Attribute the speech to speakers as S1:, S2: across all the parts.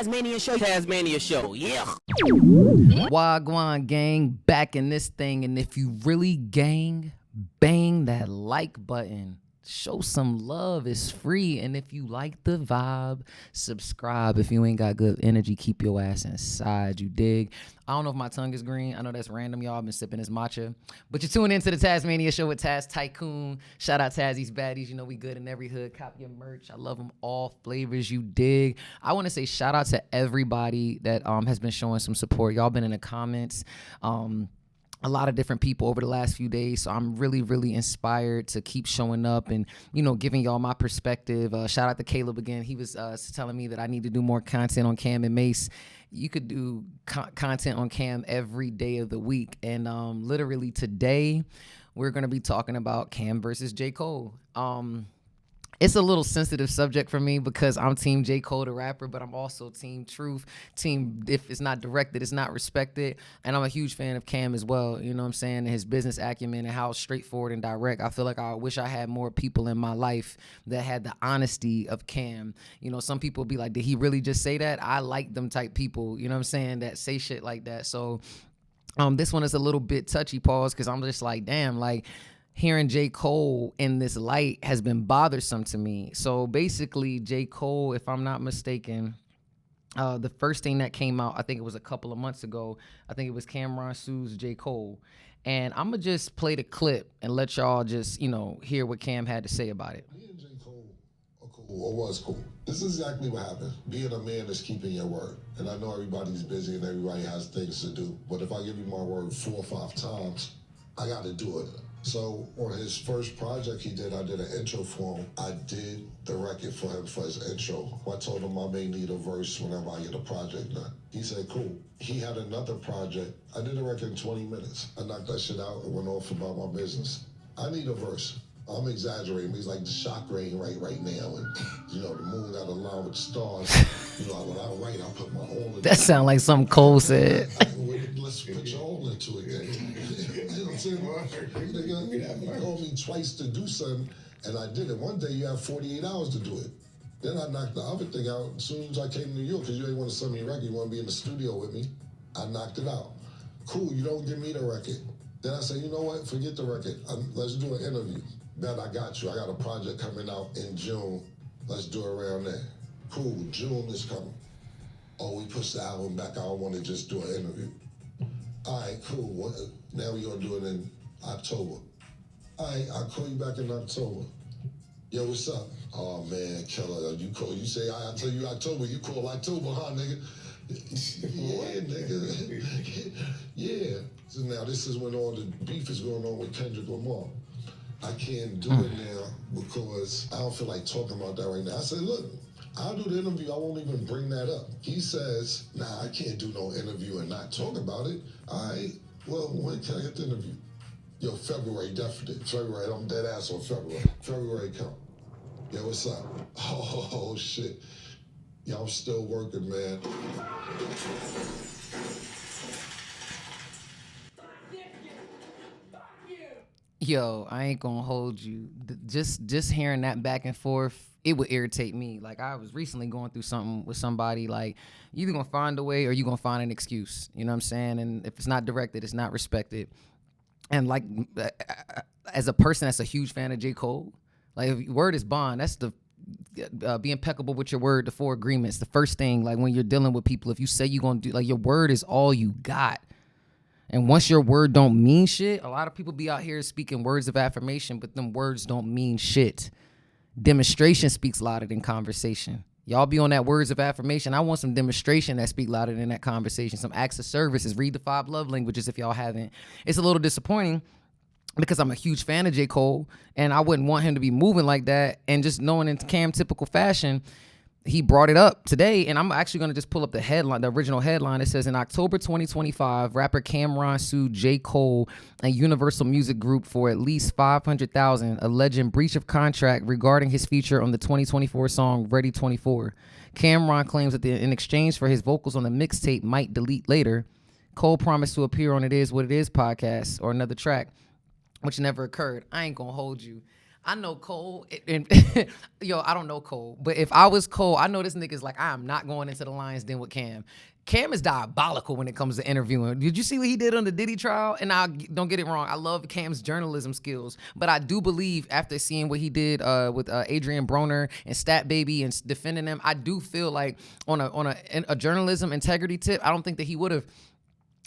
S1: Tasmania show, yeah.
S2: Wagwan gang, back in this thing. And if you really gang, bang that like button. Show some love. It's free. And if you like the vibe, subscribe. If you ain't got good energy, keep your ass inside. You dig? I don't know if my tongue is green. I know that's random, y'all. I've been sipping this matcha. But you're tuning into the Tasmania show with Taz Tycoon. Shout out Tazzy's Baddies. You know we good in every hood. Cop your merch. I love them all flavors. You dig? I want to say shout out to everybody that has been showing some support. Y'all been in the comments. A lot of different people over the last few days. So I'm really, really inspired to keep showing up and, you know, giving y'all my perspective. Shout out to Caleb again. He was telling me that I need to do more content on Cam and Mace. You could do content on Cam every day of the week. And literally today, we're going to be talking about Cam versus J. Cole. It's a little sensitive subject for me because I'm team J. Cole, the rapper, but I'm also team Truth. Team, if it's not directed, it's not respected. And I'm a huge fan of Cam as well. You know what I'm saying? And his business acumen and how straightforward and direct. I feel like I wish I had more people in my life that had the honesty of Cam. You know, some people be like, did he really just say that? I like them type people, you know what I'm saying, that say shit like that. So this one is a little bit touchy, pause, because I'm just like, damn, like, hearing J. Cole in this light has been bothersome to me. So basically, J. Cole, if I'm not mistaken, the first thing that came out, I think it was a couple of months ago, I think it was Cameron sues J. Cole. And I'm going to just play the clip and let y'all just, you know, hear what Cam had to say about it.
S3: Me and J. Cole are cool, or was cool. This is exactly what happened. Being a man is keeping your word. And I know everybody's busy and everybody has things to do. But if I give you my word 4 or 5 times, I got to do it. So on his first project he did, I did an intro for him. I did the record for him for his intro. I told him I may need a verse whenever I get a project done. He said, cool. He had another project. I did a record in 20 minutes. I knocked that shit out and went off about my business. I need a verse. I'm exaggerating. He's like the shock rain right now. And, you know, the moon got aligned with the stars. You know, when I write, I put my all in.
S2: That sound like something Cole said.
S3: Let's put your all into it. You know what I'm saying? You called me twice to do something, and I did it. One day you have 48 hours to do it. Then I knocked the other thing out as soon as I came to New York, because you ain't want to send me a record. You want to be in the studio with me. I knocked it out. Cool, you don't give me the record. Then I said, you know what? Forget the record. Let's do an interview. Bet I got you. I got a project coming out in June. Let's do it around there. Cool, June is coming. Oh, we pushed the album back. I don't want to just do an interview. All right, cool. Now we're going to do it in October. All right, I'll call you back in October. Yo, what's up? Oh, man, Keller, you call. You say, I tell you October. You call October, huh, nigga? Yeah, nigga. Yeah. So now this is when all the beef is going on with Kendrick Lamar. I can't do it now because I don't feel like talking about that right now. I said, look, I'll do the interview. I won't even bring that up. He says, nah, I can't do no interview and not talk about it. All right, well, when can I get the interview? Yo, February, definitely. February, I'm dead ass on February. February come. Yo, what's up? Oh, shit. Yo, I'm still working, man.
S2: Yo, I ain't gonna hold you. Just hearing that back and forth, it would irritate me. Like, I was recently going through something with somebody, like, you either gonna find a way or you gonna find an excuse. You know what I'm saying? And if it's not directed, it's not respected. And like, as a person that's a huge fan of J. Cole, like, if word is bond. That's the be impeccable with your word, the 4 agreements. The first thing, like, when you're dealing with people, if you say you're gonna do, like, your word is all you got. And once your word don't mean shit, a lot of people be out here speaking words of affirmation, but them words don't mean shit. Demonstration speaks louder than conversation. Y'all be on that words of affirmation. I want some demonstration that speak louder than that conversation. Some acts of services. Read the 5 love languages if y'all haven't. It's a little disappointing because I'm a huge fan of J. Cole, and I wouldn't want him to be moving like that. And just knowing in Cam typical fashion, he brought it up today, and I'm actually going to just pull up the headline, the original headline. It says, in October 2025, rapper Cameron sued J. Cole and Universal Music Group for at least $500,000, alleging breach of contract regarding his feature on the 2024 song Ready 24. Cameron claims that in exchange for his vocals on the mixtape Might Delete Later, Cole promised to appear on It Is What It Is podcast or another track, which never occurred. I ain't going to hold you. I know Cole, and yo, I don't know Cole, but if I was Cole, I know this nigga's like, I am not going into the Lions Den with Cam. Cam is diabolical when it comes to interviewing. Did you see what he did on the Diddy trial? And I don't get it wrong, I love Cam's journalism skills, but I do believe after seeing what he did with Adrian Broner and Stat Baby and defending them, I do feel like on a journalism integrity tip, I don't think that he would have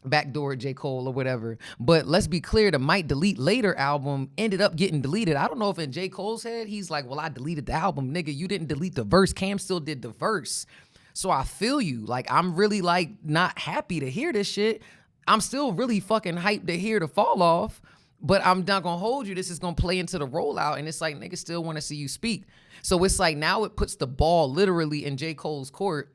S2: backdoor J. Cole or whatever. But let's be clear, the Might Delete Later album ended up getting deleted. I don't know if in J. Cole's head, he's like, well, I deleted the album. Nigga, you didn't delete the verse. Cam still did the verse. So I feel you. Like, I'm really, like, not happy to hear this shit. I'm still really fucking hyped to hear the fall off, but I'm not gonna hold you. This is gonna play into the rollout, and it's like, niggas still want to see you speak. So it's like, now it puts the ball literally in J. Cole's court.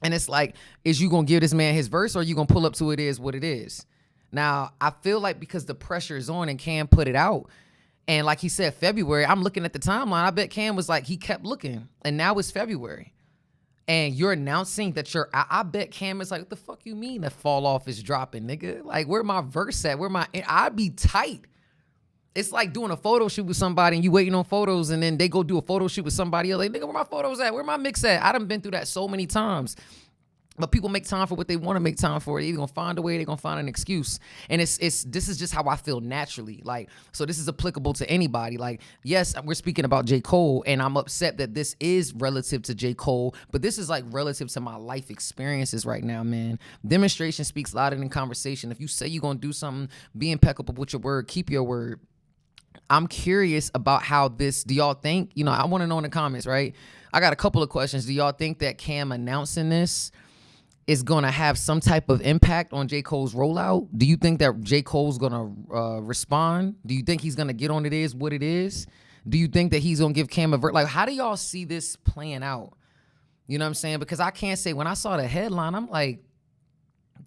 S2: And it's like, is you going to give this man his verse, or are you going to pull up to It Is What It Is? Now, I feel like because the pressure is on and Cam put it out, and like he said, February, I'm looking at the timeline. I bet Cam was like, he kept looking, and now it's February. And you're announcing that I bet Cam is like, what the fuck you mean the fall off is dropping, nigga? Like, where my verse at? I'd be tight. It's like doing a photo shoot with somebody and you waiting on photos, and then they go do a photo shoot with somebody else. Like, nigga, where my photos at? Where my mix at? I done been through that so many times. But people make time for what they want to make time for. They're either gonna find a way, they're gonna find an excuse. And this is just how I feel naturally. Like, so this is applicable to anybody. Like, yes, we're speaking about J. Cole, and I'm upset that this is relative to J. Cole, but this is like relative to my life experiences right now, man. Demonstration speaks louder than conversation. If you say you're gonna do something, be impeccable with your word, keep your word. I'm curious about how this, do y'all think, I want to know in the comments, right? I got a couple of questions. Do y'all think that Cam announcing this is going to have some type of impact on J. Cole's rollout? Do you think that J. Cole's going to respond? Do you think he's going to get on It Is What It Is? Do you think that he's going to give Cam a like, how do y'all see this playing out? You know what I'm saying? Because I can't say, when I saw the headline, I'm like,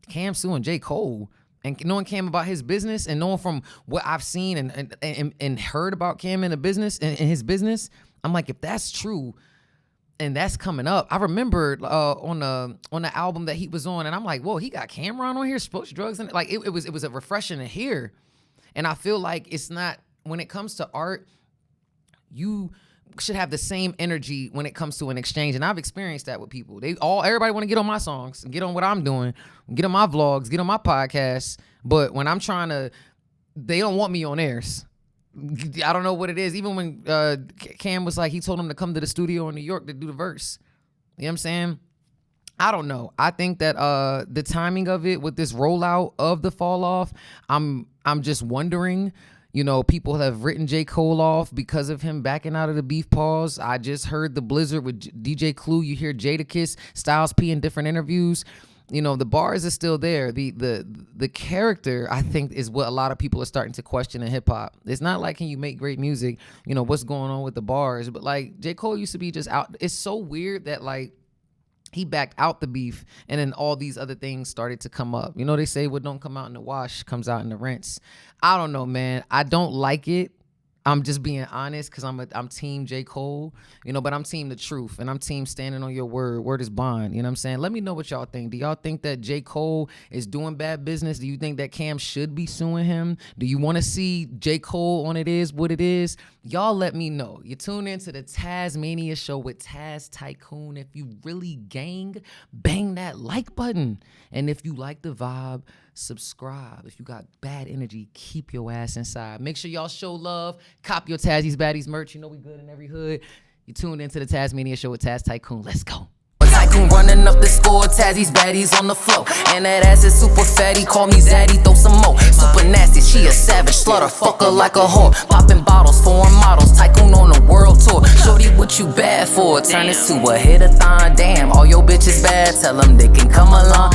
S2: Cam suing J. Cole. And knowing Cam about his business, and knowing from what I've seen and heard about Cam in the business, in his business, I'm like, if that's true, and that's coming up. I remember on the album that he was on, and I'm like, whoa, he got Cameron on here, Sports Drugs, and like it was a refreshing to hear. And I feel like it's not, when it comes to art, you should have the same energy when it comes to an exchange. And I've experienced that with people. Everybody want to get on my songs and get on what I'm doing, get on my vlogs, get on my podcasts. But when I'm trying to, they don't want me on theirs. I don't know what it is. Even when Cam was like, he told him to come to the studio in New York to do the verse. You know what I'm saying? I don't know. I think that the timing of it with this rollout of the fall off, I'm just wondering. People have written J. Cole off because of him backing out of the beef pause. I just heard the blizzard with DJ Clue. You hear Jadakiss, Styles P in different interviews. The bars are still there. The character, I think, is what a lot of people are starting to question in hip hop. It's not like, can you make great music? What's going on with the bars? But like, J. Cole used to be just out. It's so weird that like, he backed out the beef, and then all these other things started to come up. They say what don't come out in the wash comes out in the rinse. I don't know, man. I don't like it. I'm just being honest, because I'm team J. Cole, but I'm team the truth, and I'm team standing on your word. Word is bond. You know what I'm saying? Let me know what y'all think. Do y'all think that J. Cole is doing bad business? Do you think that Cam should be suing him? Do you want to see J. Cole on It Is What It Is? Y'all let me know. You tune into the Tazmania Show with Taz Tycoon. If you really gang, bang that like button. And if you like the vibe, subscribe. If you got bad energy, keep your ass inside. Make sure y'all show love. Cop your Tazzies Baddies merch. We good in every hood. You tuned into the Tazmania Show with Taz Tycoon. Let's go. Tycoon running up the score, Tazzies Baddies on the floor. And that ass is super fatty, call me Zaddy, throw some more. Super nasty, she a savage, slaughter, fuck her like a whore. Popping bottles, foreign models, Tycoon on the world tour. Shorty, what you bad for? Turn this to a hit-a-thon, damn. All your bitches bad, tell them they can come along.